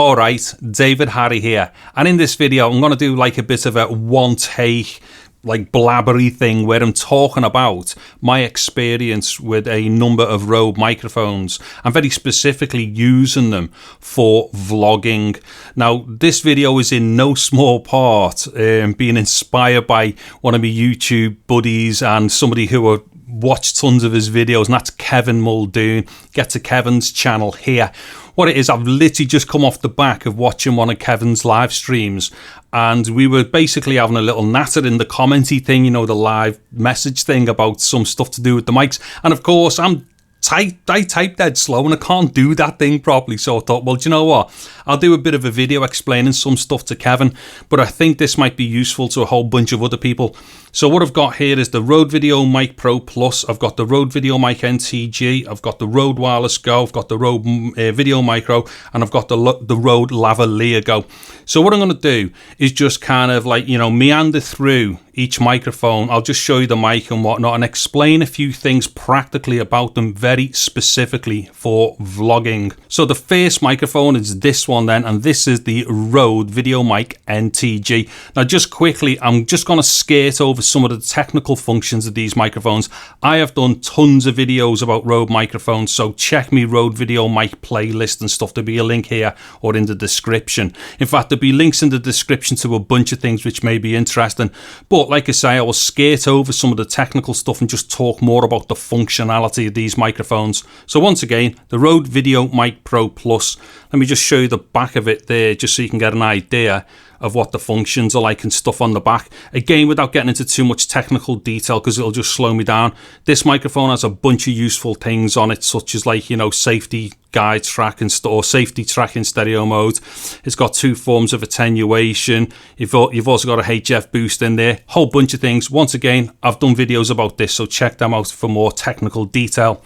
Alright, David Harry here, and in this video I'm going to do like a bit of a one take, like blabbery thing where I'm talking about my experience with a number of Rode microphones and very specifically using them for vlogging. Now this video is in no small part being inspired by one of my YouTube buddies and somebody who watched tons of his videos, and that's Kevin Muldoon. Get to Kevin's channel here. What it is, I've literally just come off the back of watching one of Kevin's live streams, and we were basically having a little natter in the commenty thing, you know, the live message thing about some stuff to do with the mics. And of course, I type dead slow and I can't do that thing properly, so I thought, well, do you know what, I'll do a bit of a video explaining some stuff to Kevin, but I think this might be useful to a whole bunch of other people. So what I've got here is the Rode VideoMic Pro Plus, I've got the Rode VideoMic NTG, I've got the Rode Wireless Go, I've got the Rode VideoMicro, and I've got the Rode Lavalier GO. So what I'm going to do is just kind of like, you know, meander through each microphone. I'll just show you the mic and whatnot and explain a few things practically about them very specifically for vlogging. So the first microphone is this one then, and this is the Rode VideoMic NTG. Now just quickly, I'm just going to skate over some of the technical functions of these microphones. I have done tons of videos about Rode microphones, so check me Rode VideoMic playlist and stuff. There'll be a link here or in the description. In fact, there'll be links in the description to a bunch of things which may be interesting. But like I say, I will skate over some of the technical stuff and just talk more about the functionality of these microphones. So once again, the Rode VideoMic Pro Plus. Let me just show you the back of it there, just so you can get an idea of what the functions are like and stuff on the back. Again, without getting into too much technical detail because it'll just slow me down. This microphone has a bunch of useful things on it, such as like, you know, safety guide track and or safety track in stereo mode. It's got two forms of attenuation. You've also got a HF boost in there. Whole bunch of things. Once again, I've done videos about this, so check them out for more technical detail.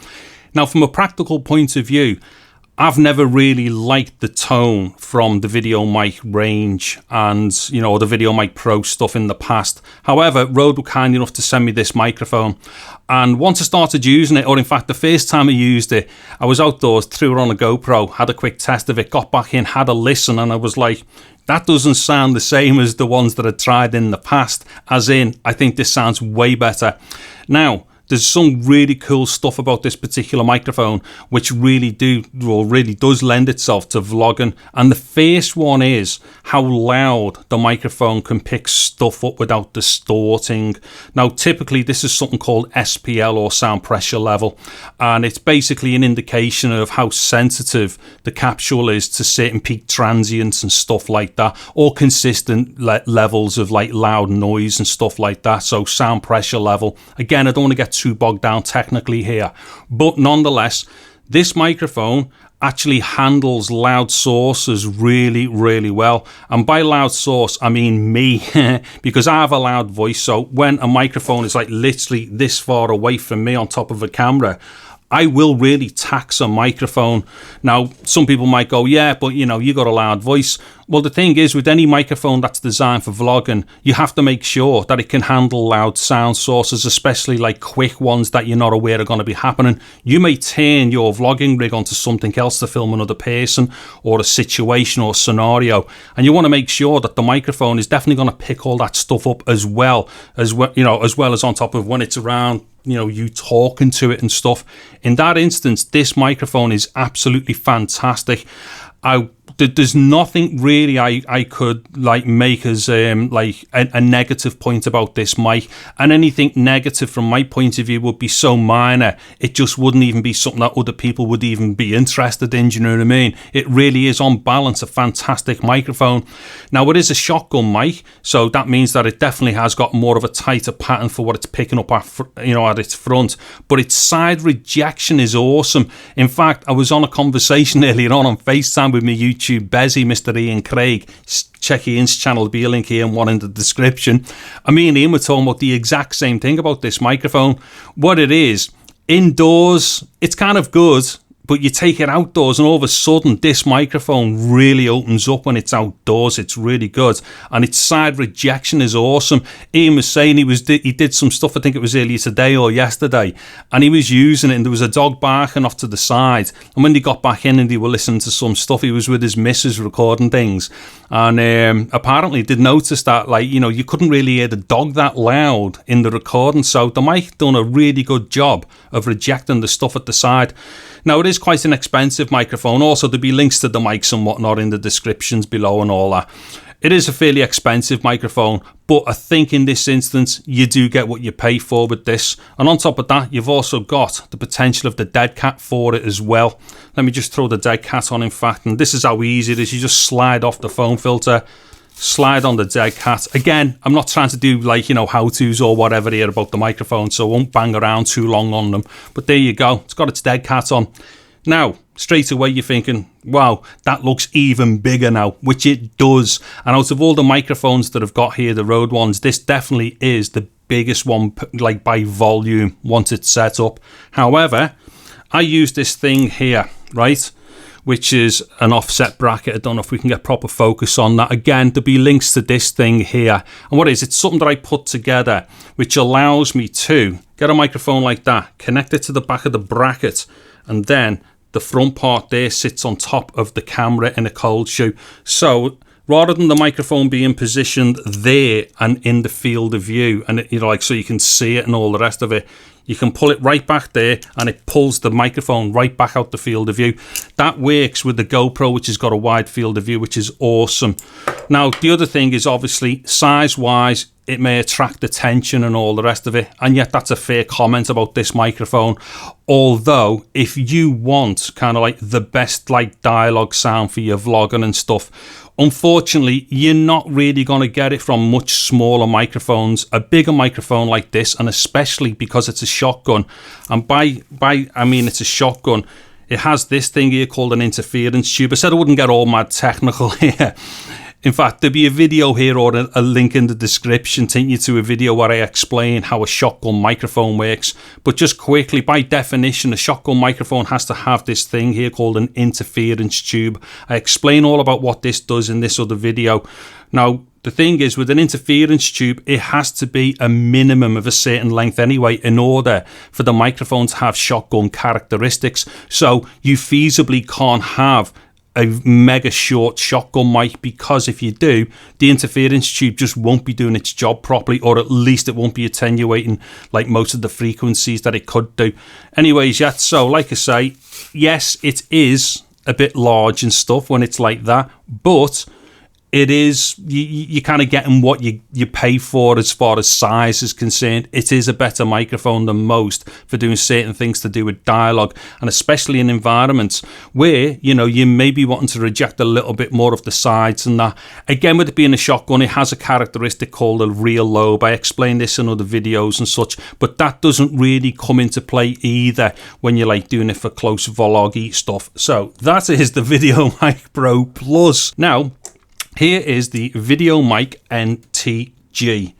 Now, from a practical point of view, I've never really liked the tone from the VideoMic range and, you know, the VideoMic Pro stuff in the past. However, Rode were kind enough to send me this microphone. And once I started using it, or in fact, the first time I used it, I was outdoors, threw it on a GoPro, had a quick test of it, got back in, had a listen, and I was like, that doesn't sound the same as the ones that I tried in the past. As in, I think this sounds way better. Now, there's some really cool stuff about this particular microphone which really does lend itself to vlogging. And the first one is how loud the microphone can pick stuff up without distorting. Now typically this is something called SPL, or sound pressure level, and it's basically an indication of how sensitive the capsule is to certain peak transients and stuff like that, or consistent levels of like loud noise and stuff like that. So sound pressure level, again, I don't want to get too bogged down technically here, but nonetheless, this microphone actually handles loud sources really, really well. And by loud source, I mean me, because I have a loud voice. So when a microphone is like literally this far away from me on top of a camera, I will really tax a microphone. Now, some people might go, yeah, but you know, you got a loud voice. Well, the thing is, with any microphone that's designed for vlogging, you have to make sure that it can handle loud sound sources, especially like quick ones that you're not aware are going to be happening. You may turn your vlogging rig onto something else to film another person or a situation or scenario, and you want to make sure that the microphone is definitely going to pick all that stuff up as well as on top of when it's around, you know, you talking to it and stuff. In that instance, this microphone is absolutely fantastic. There's nothing really I could like make as like a negative point about this mic, and anything negative from my point of view would be so minor, it just wouldn't even be something that other people would even be interested in. Do you know what I mean? It really is on balance a fantastic microphone. Now it is a shotgun mic, so that means that it definitely has got more of a tighter pattern for what it's picking up at, you know, at its front, but its side rejection is awesome. In fact, I was on a conversation earlier on FaceTime with me YouTube Bezzy, Mr. Ian Craig. Check Ian's channel, there'll be a link here and one in the description. And me and Ian were talking about the exact same thing about this microphone. What it is, indoors, it's kind of good, But you take it outdoors and all of a sudden this microphone really opens up when it's outdoors. It's really good. And its side rejection is awesome. Ian was saying he did some stuff, I think it was earlier today or yesterday, and he was using it and there was a dog barking off to the side. And when they got back in and they were listening to some stuff, he was with his missus recording things. And apparently did notice that, like, you know, you couldn't really hear the dog that loud in the recording. So the mic done a really good job of rejecting the stuff at the side. Now, it is quite an expensive microphone. Also, there'll be links to the mics and whatnot in the descriptions below and all that. It is a fairly expensive microphone, but I think in this instance, you do get what you pay for with this. And on top of that, you've also got the potential of the dead cat for it as well. Let me just throw the dead cat on, in fact, and this is how easy it is. You just slide off the foam filter, slide on the dead cat. Again, I'm not trying to do, like, you know, how-tos or whatever here about the microphone, so I won't bang around too long on them. But there you go. It's got its dead cat on. Now, straight away you're thinking, wow, that looks even bigger now, which it does. And out of all the microphones that I've got here, the Rode ones, this definitely is the biggest one, like, by volume once it's set up. However, I use this thing here, right, which is an offset bracket. I don't know if we can get proper focus on that. Again, there'll be links to this thing here. And what is it? It's something that I put together, which allows me to get a microphone like that, connect it to the back of the bracket, and then the front part there sits on top of the camera in a cold shoe. So rather than the microphone being positioned there and in the field of view, and you know, like, so you can see it and all the rest of it, you can pull it right back there and it pulls the microphone right back out the field of view. That works with the GoPro, which has got a wide field of view, which is awesome. Now, the other thing is, obviously, size-wise, it may attract attention and all the rest of it, and yet that's a fair comment about this microphone. Although, if you want kind of like the best, like, dialogue sound for your vlogging and stuff, unfortunately, you're not really going to get it from much smaller microphones. A bigger microphone like this, and especially because it's a shotgun, and by I mean it's a shotgun, it has this thing here called an interference tube. I said I wouldn't get all mad technical here. In fact, there'll be a video here or a link in the description taking you to a video where I explain how a shotgun microphone works. But just quickly, by definition, a shotgun microphone has to have this thing here called an interference tube. I explain all about what this does in this other video. Now, the thing is, with an interference tube, it has to be a minimum of a certain length anyway in order for the microphone to have shotgun characteristics. So you feasibly can't have a mega short shotgun mic, because if you do, the interference tube just won't be doing its job properly, or at least it won't be attenuating like most of the frequencies that it could do. Anyways, yeah, so like I say, yes, it is a bit large and stuff when it's like that, but it is, you kind of getting what you pay for as far as size is concerned. It is a better microphone than most for doing certain things to do with dialogue, and especially in environments where, you know, you may be wanting to reject a little bit more of the sides and that. Again, with it being a shotgun, it has a characteristic called a real lobe. I explained this in other videos and such, but that doesn't really come into play either when you're like doing it for close vloggy stuff. So that is the VideoMic Pro Plus. Now, here is the VideoMic NTG.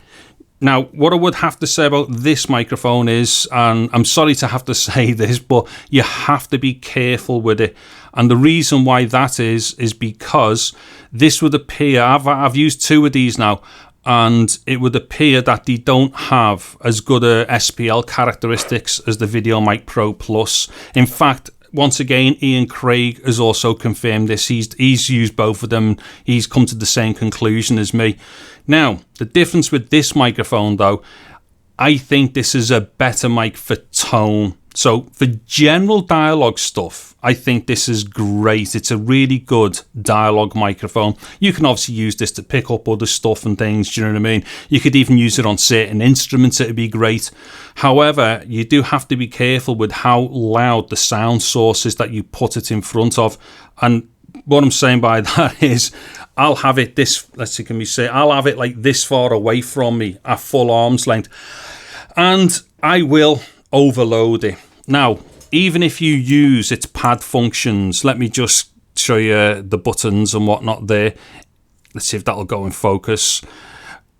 Now, what I would have to say about this microphone is, and I'm sorry to have to say this, but you have to be careful with it. And the reason why that is because this would appear, I've used two of these now, and it would appear that they don't have as good a SPL characteristics as the VideoMic Pro Plus. In fact, once again, Ian Craig has also confirmed this. He's used both of them. He's come to the same conclusion as me. Now, the difference with this microphone, though, I think this is a better mic for tone. So for general dialogue stuff, I think this is great. It's a really good dialogue microphone. You can obviously use this to pick up other stuff and things, do you know what I mean? You could even use it on certain instruments, it'd be great. However, you do have to be careful with how loud the sound source is that you put it in front of. And what I'm saying by that is, I'll have it this, let's see, can we say, I'll have it like this far away from me at full arm's length, and I will overload it. Now, even if you use its pad functions, let me just show you the buttons and whatnot there. Let's see if that'll go in focus.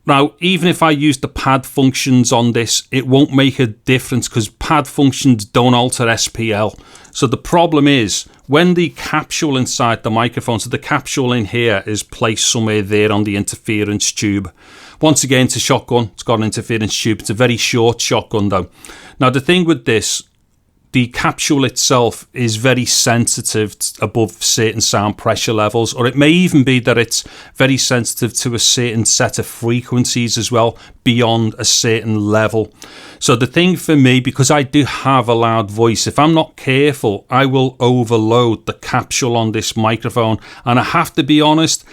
Now, even if I use the pad functions on this, it won't make a difference because pad functions don't alter SPL. So the problem is when the capsule inside the microphone, so the capsule in here is placed somewhere there on the interference tube. Once again, it's a shotgun. It's got an interference tube. It's a very short shotgun though. Now, the thing with this, the capsule itself is very sensitive above certain sound pressure levels, or it may even be that it's very sensitive to a certain set of frequencies as well, beyond a certain level. So the thing for me, because I do have a loud voice, if I'm not careful, I will overload the capsule on this microphone. And I have to be honest,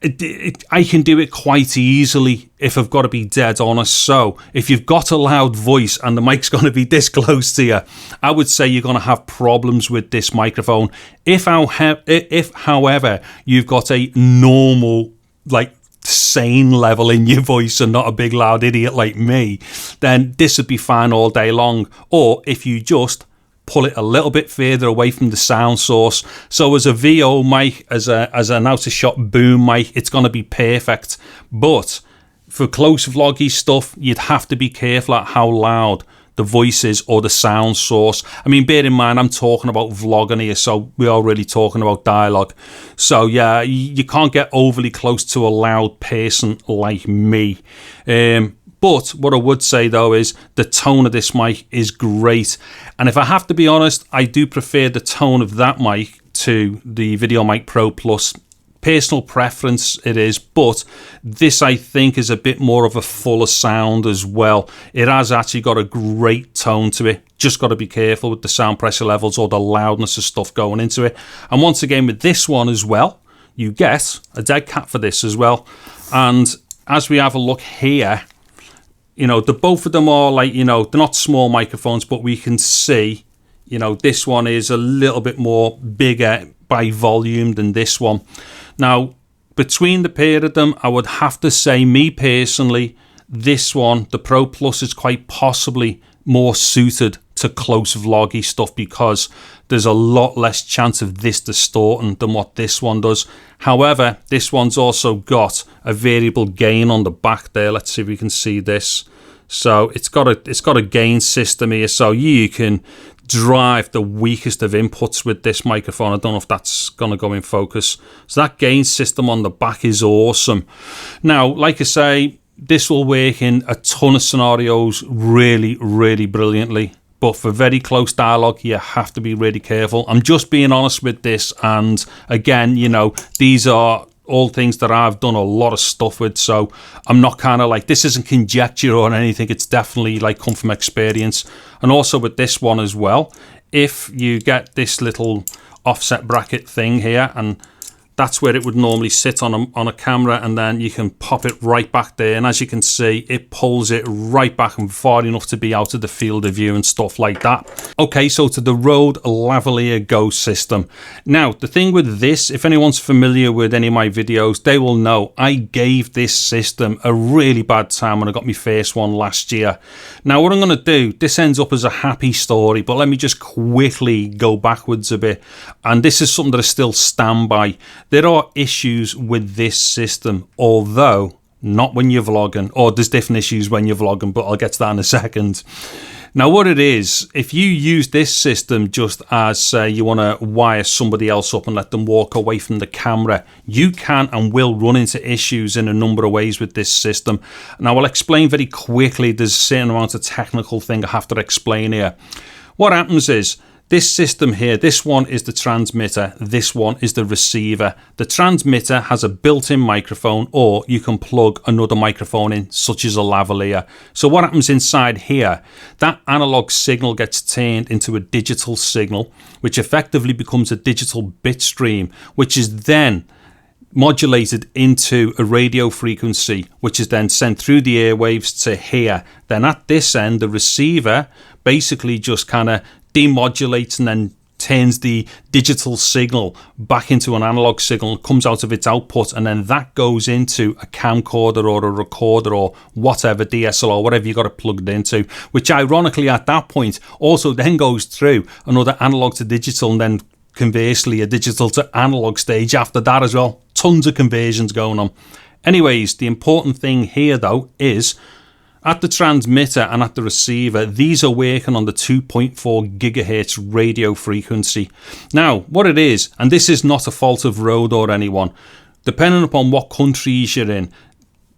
I can do it quite easily if I've got to be dead honest. So if you've got a loud voice and the mic's going to be this close to you, I would say you're going to have problems with this microphone. If however, you've got a normal, like, sane level in your voice and not a big loud idiot like me, then this would be fine all day long. Or if you just pull it a little bit further away from the sound source. So as a VO mic, as an out of shot boom mic, it's going to be perfect. But for close vloggy stuff, you'd have to be careful at how loud the voice is or the sound source. I mean, bear in mind, I'm talking about vlogging here, so we're already talking about dialogue. So yeah, you can't get overly close to a loud person like me. But what I would say though is the tone of this mic is great. And if I have to be honest, I do prefer the tone of that mic to the VideoMic Pro Plus. Personal preference it is, but this I think is a bit more of a fuller sound as well. It has actually got a great tone to it. Just got to be careful with the sound pressure levels or the loudness of stuff going into it. And once again with this one as well, you get a dead cat for this as well. And as we have a look here, you know, the both of them are like, you know, they're not small microphones, but we can see, you know, this one is a little bit more bigger by volume than this one. Now, between the pair of them, I would have to say, me personally, this one, the Pro Plus, is quite possibly more suited to close vloggy stuff because there's a lot less chance of this distorting than what this one does. However, this one's also got a variable gain on the back there. Let's see if we can see this. So it's got a gain system here, so you can drive the weakest of inputs with this microphone. I don't know if that's going to go in focus. So that gain system on the back is awesome. Now, like I say, this will work in a ton of scenarios really, really brilliantly. But for very close dialogue, you have to be really careful. I'm just being honest with this. And again, you know, these are all things that I've done a lot of stuff with, so I'm not kind of like, this isn't conjecture or anything, it's definitely like come from experience. And also with this one as well, if you get this little offset bracket thing here, and that's where it would normally sit on a camera, and then you can pop it right back there, and as you can see, it pulls it right back and far enough to be out of the field of view and stuff like that. Okay, so to the Rode Lavalier GO system. Now, the thing with this, if anyone's familiar with any of my videos, they will know I gave this system a really bad time when I got my first one last year. Now, what I'm going to do, this ends up as a happy story, but let me just quickly go backwards a bit. And this is something that I still stand by. There are issues with this system, although not when you're vlogging, or there's different issues when you're vlogging, but I'll get to that in a second. Now, what it is, if you use this system just as, say, you want to wire somebody else up and let them walk away from the camera, you can and will run into issues in a number of ways with this system. Now, I'll explain very quickly. There's a certain amount of technical thing I have to explain here. What happens is, this system here, this one is the transmitter, this one is the receiver. The transmitter has a built-in microphone, or you can plug another microphone in, such as a lavalier. So what happens inside here, that analog signal gets turned into a digital signal, which effectively becomes a digital bit stream, which is then modulated into a radio frequency, which is then sent through the airwaves to here. Then at this end, the receiver basically just kind of demodulates and then turns the digital signal back into an analog signal, comes out of its output, and then that goes into a camcorder or a recorder or whatever, DSLR, whatever you got it plugged into, which ironically at that point also then goes through another analog to digital, and then conversely a digital to analog stage after that as well. Tons of conversions going on. Anyways, the important thing here though is at the transmitter and at the receiver, these are working on the 2.4 gigahertz radio frequency. Now, what it is, and this is not a fault of Rode or anyone, depending upon what countries you're in,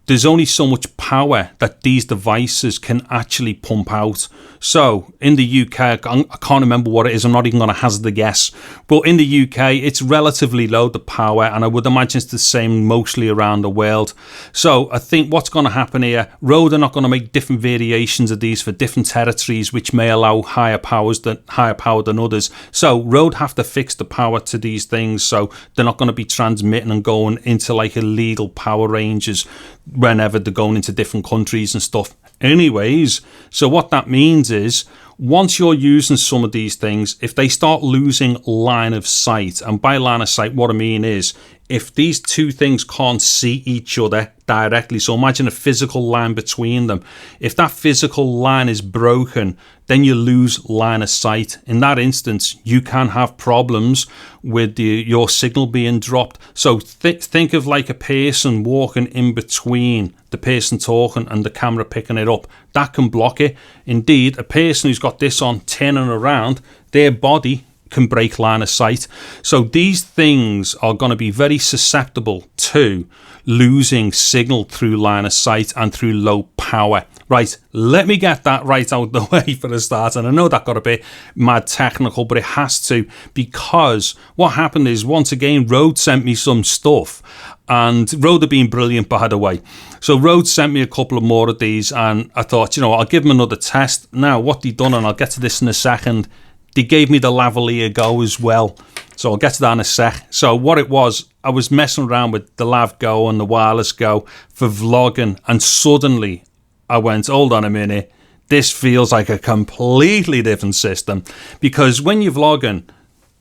there's only so much power that these devices can actually pump out. So in the UK, I can't remember what it is, I'm not even going to hazard a guess, but in the UK it's relatively low, the power, and I would imagine it's the same mostly around the world. So I think what's going to happen here, Rode are not going to make different variations of these for different territories, which may allow higher power than others. So Rode have to fix the power to these things, so they're not going to be transmitting and going into like illegal power ranges whenever they're going into different countries and stuff. Anyways, so what that means is once you're using some of these things, if they start losing line of sight, and by line of sight what I mean is if these two things can't see each other directly, so imagine a physical line between them, if that physical line is broken, then you lose line of sight. In that instance, you can have problems with your signal being dropped. So think of like a person walking in between the person talking and the camera picking it up. That can block it. Indeed, a person who's got this on turning around, their body can break line of sight. So these things are going to be very susceptible to losing signal through line of sight and through low power. Right, let me get that right out the way for a start. And I know that got a bit mad technical, but it has to, because what happened is, once again, Rode sent me some stuff, and Rode have been brilliant, by the way. So Rode sent me a couple of more of these, and I thought, you know, I'll give them another test. Now, what they've done, and I'll get to this in a second, they gave me the Lavalier GO as well. So I'll get to that in a sec. So what it was, I was messing around with the Lav GO and the Wireless GO for vlogging, and suddenly I went, hold on a minute, this feels like a completely different system. Because when you're vlogging,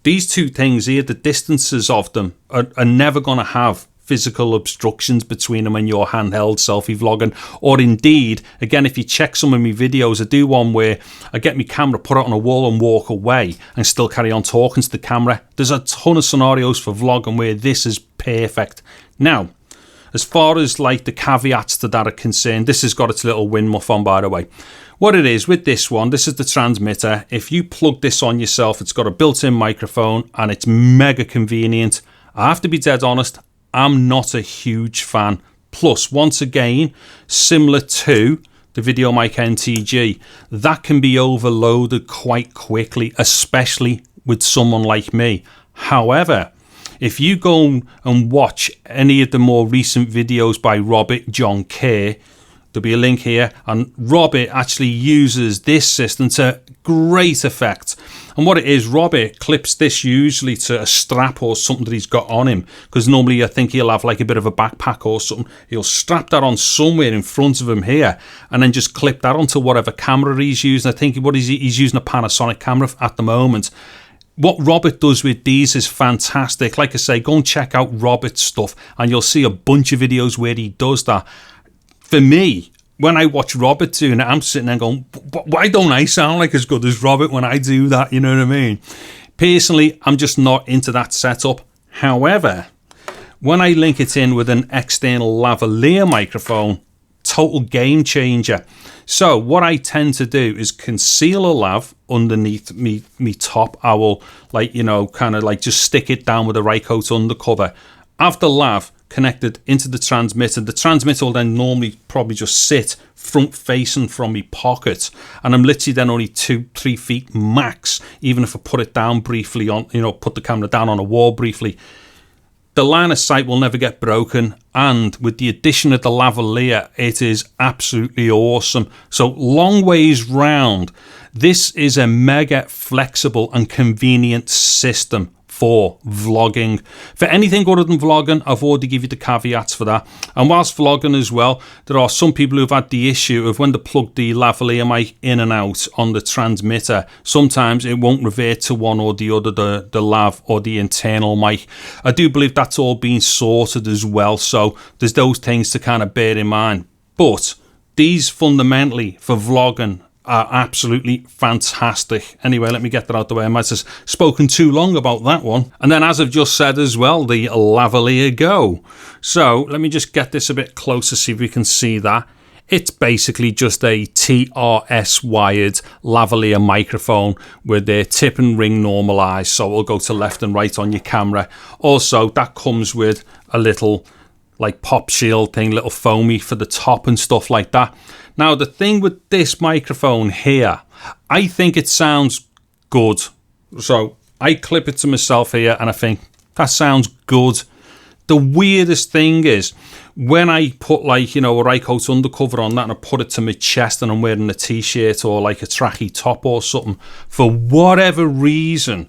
these two things here, the distances of them are never going to have physical obstructions between them when you're handheld selfie vlogging. Or indeed, again, if you check some of my videos, I do one where I get my camera, put it on a wall and walk away and still carry on talking to the camera. There's a ton of scenarios for vlogging where this is perfect. Now, as far as like the caveats to that are concerned, this has got its little win muff on, by the way. What it is with this one, this is the transmitter. If you plug this on yourself, it's got a built-in microphone and it's mega convenient. I have to be dead honest, I'm not a huge fan. Plus, once again, similar to the VideoMic NTG, that can be overloaded quite quickly, especially with someone like me. However, if you go and watch any of the more recent videos by Robert John Kerr, there'll be a link here, and Robert actually uses this system to great effect. And what it is, Robert clips this usually to a strap or something that he's got on him, because normally I think he'll have like a bit of a backpack or something. He'll strap that on somewhere in front of him here, and then just clip that onto whatever camera he's using. I think he's using a Panasonic camera at the moment. What Robert does with these is fantastic. Like I say, go and check out Robert's stuff and you'll see a bunch of videos where he does that. For me, when I watch Robert doing it, I'm sitting there going, why don't I sound like as good as Robert when I do that? You know what I mean? Personally, I'm just not into that setup. However, when I link it in with an external lavalier microphone, total game changer. So what I tend to do is conceal a lav underneath me top. I will, like, you know, kind of like just stick it down with a Rycote undercover. Have the lav connected into the transmitter. The transmitter will then normally probably just sit front facing from my pocket, and I'm literally then only 2-3 feet max, even if I put it down briefly on, you know, put the camera down on a wall briefly. The line of sight will never get broken, and with the addition of the lavalier, it is absolutely awesome. So long ways round, this is a mega flexible and convenient system for vlogging. For anything other than vlogging, I've already given you the caveats for that. And whilst vlogging as well, there are some people who've had the issue of when they plug the lavalier mic in and out on the transmitter, sometimes it won't revert to one or the other, the lav or the internal mic. I do believe that's all been sorted as well, so there's those things to kind of bear in mind. But these fundamentally for vlogging are absolutely fantastic. Anyway, let me get that out the way. I might have spoken too long about that one. And then, as I've just said as well, the Lavalier GO. So let me just get this a bit closer, see if we can see that. It's basically just a TRS wired lavalier microphone with their tip and ring normalized, so it'll go to left and right on your camera. Also, that comes with a little like pop shield thing, little foamy for the top and stuff like that. Now, the thing with this microphone here, I think it sounds good. So I clip it to myself here and I think that sounds good. The weirdest thing is when I put like, you know, a Rycoat undercover on that and I put it to my chest and I'm wearing a t-shirt or like a tracky top or something, for whatever reason,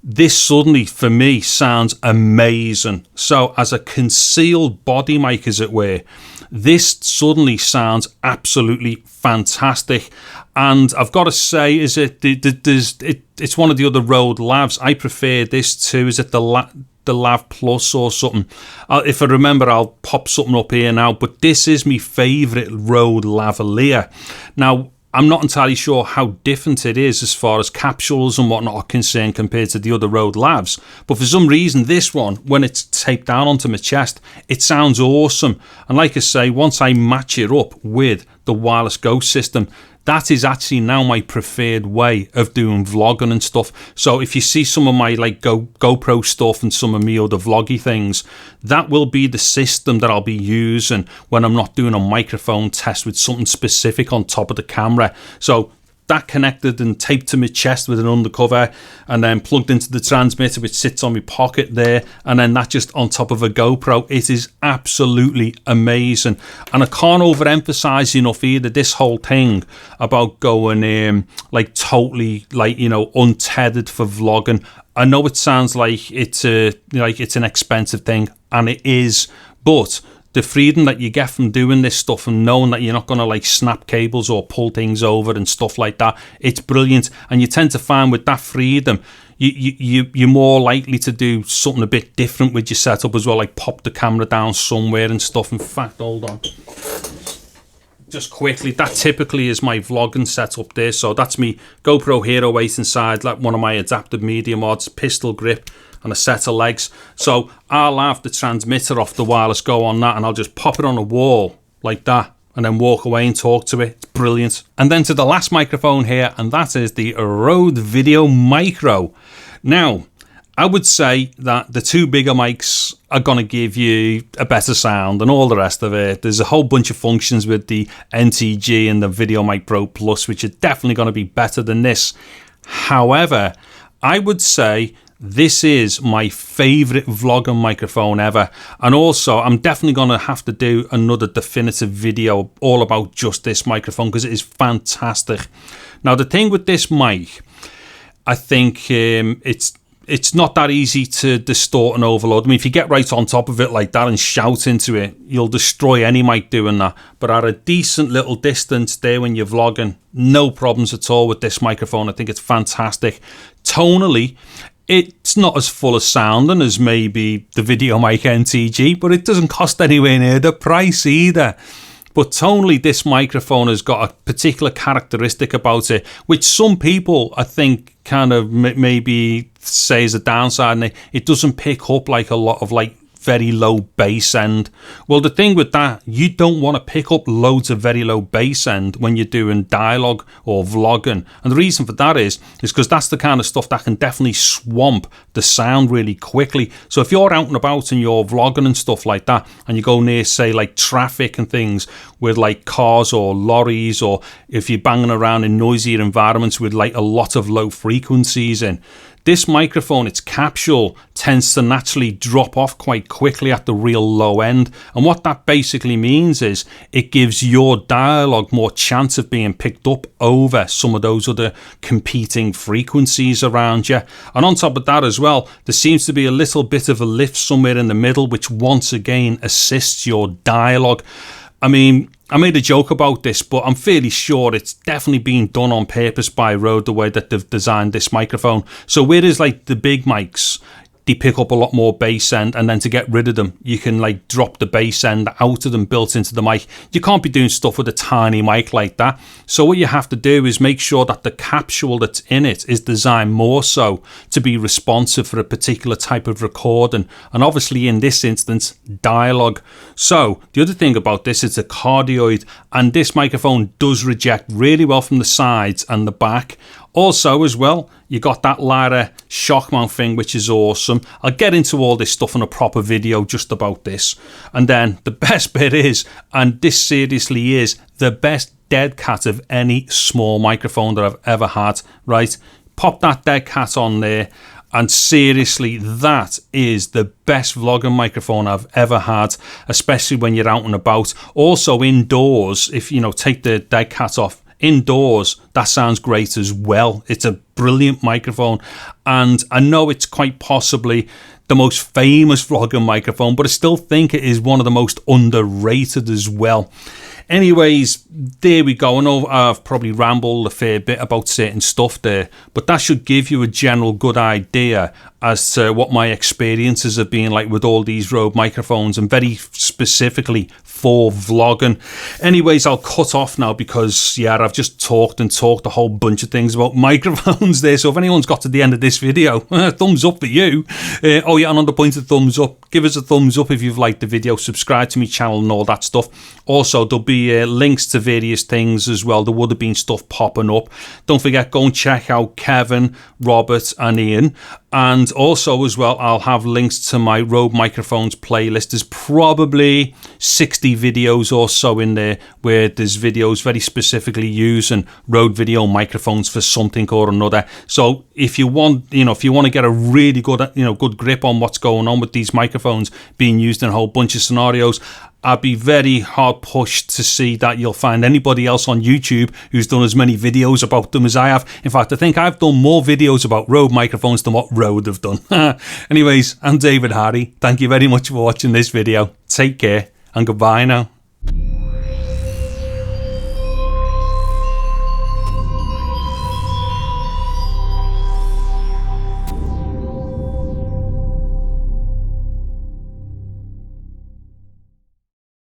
this suddenly for me sounds amazing. So as a concealed body mic, as it were, this suddenly sounds absolutely fantastic. And I've got to say, it's one of the other Rode Lavs. I prefer this too. Is it the Lav Plus or something? If I remember, I'll pop something up here now. But this is my favourite Rode Lavalier. Now, I'm not entirely sure how different it is as far as capsules and whatnot are concerned compared to the other Rode Lavs. But for some reason, this one, when it's taped down onto my chest, it sounds awesome. And like I say, once I match it up with the Wireless Go system, that is actually now my preferred way of doing vlogging and stuff. So if you see some of my like GoPro stuff and some of me other vloggy things, that will be the system that I'll be using when I'm not doing a microphone test with something specific on top of the camera. So that connected and taped to my chest with an undercover, and then plugged into the transmitter which sits on my pocket there, and then that just on top of a GoPro. It is absolutely amazing. And I can't overemphasize enough either this whole thing about going like totally like, you know, untethered for vlogging. I know it sounds like it's an expensive thing, and it is, but the freedom that you get from doing this stuff and knowing that you're not going to like snap cables or pull things over and stuff like that, it's brilliant. And you tend to find with that freedom, you're more likely to do something a bit different with your setup as well, like pop the camera down somewhere and stuff. In fact, hold on, just quickly, that typically is my vlogging setup there. So that's me GoPro Hero 8 inside, like one of my adaptive media mods, pistol grip, and a set of legs. So I'll have the transmitter off the Wireless Go on that, and I'll just pop it on a wall like that and then walk away and talk to it. It's brilliant. And then to the last microphone here, and that is the Rode VideoMicro. Now, I would say that the two bigger mics are going to give you a better sound and all the rest of it. There's a whole bunch of functions with the NTG and the VideoMic Pro Plus which are definitely going to be better than this. However, I would say this is my favourite vlogging microphone ever. And also, I'm definitely going to have to do another definitive video all about just this microphone because it is fantastic. Now, the thing with this mic, I think it's not that easy to distort and overload. I mean, if you get right on top of it like that and shout into it, you'll destroy any mic doing that. But at a decent little distance there when you're vlogging, no problems at all with this microphone. I think it's fantastic. Tonally, it's not as full of sounding as maybe the VideoMic NTG, but it doesn't cost anywhere near the price either. But tonally, this microphone has got a particular characteristic about it, which some people, I think, kind of maybe say is a downside, and it doesn't pick up like a lot of like very low bass end. Well, the thing with that, you don't want to pick up loads of very low bass end when you're doing dialogue or vlogging. And the reason for that is because that's the kind of stuff that can definitely swamp the sound really quickly. So if you're out and about and you're vlogging and stuff like that, and you go near, say, like traffic and things with like cars or lorries, or if you're banging around in noisier environments with like a lot of low frequencies in, this microphone, its capsule, tends to naturally drop off quite quickly at the real low end. And what that basically means is it gives your dialogue more chance of being picked up over some of those other competing frequencies around you. And on top of that as well, there seems to be a little bit of a lift somewhere in the middle, which once again assists your dialogue. I mean, I made a joke about this, but I'm fairly sure it's definitely been done on purpose by Rode, the way that they've designed this microphone. So whereas like the big mics, they pick up a lot more bass end, and then to get rid of them, you can like drop the bass end out of them built into the mic. You can't be doing stuff with a tiny mic like that. So what you have to do is make sure that the capsule that's in it is designed more so to be responsive for a particular type of recording, and obviously in this instance, dialogue. So the other thing about this is a cardioid, and this microphone does reject really well from the sides and the back. Also as well, you got that ladder shock mount thing, which is awesome. I'll get into all this stuff in a proper video just about this. And then the best bit is, and this seriously is the best dead cat of any small microphone that I've ever had, right? Pop that dead cat on there, and seriously, that is the best vlogging microphone I've ever had, especially when you're out and about. Also indoors, if you know, take the dead cat off, indoors, that sounds great as well. It's a brilliant microphone, and I know it's quite possibly the most famous vlogging microphone, but I still think it is one of the most underrated as well. Anyways, there we go. I know I've probably rambled a fair bit about certain stuff there, but that should give you a general good idea as to what my experiences have been like with all these Rode microphones, and very specifically for vlogging. Anyways, I'll cut off now because, yeah, I've just talked a whole bunch of things about microphones there. So if anyone's got to the end of this video, thumbs up for you. Oh yeah, and on the point of thumbs up, give us a thumbs up if you've liked the video, subscribe to my channel and all that stuff. Also, there'll be links to various things as well. There would have been stuff popping up. Don't forget, go and check out Kevin, Robert and Ian. And also as well, I'll have links to my Rode microphones playlist. There's probably 60 videos or so in there where there's videos very specifically using Rode video microphones for something or another. So if you want, if you want to get a really good, good grip on what's going on with these microphones being used in a whole bunch of scenarios, I'd be very hard pushed to see that you'll find anybody else on YouTube who's done as many videos about them as I have. In fact, I think I've done more videos about Rode microphones than what Rode have done. Anyways, I'm David Hardy. Thank you very much for watching this video. Take care and goodbye now.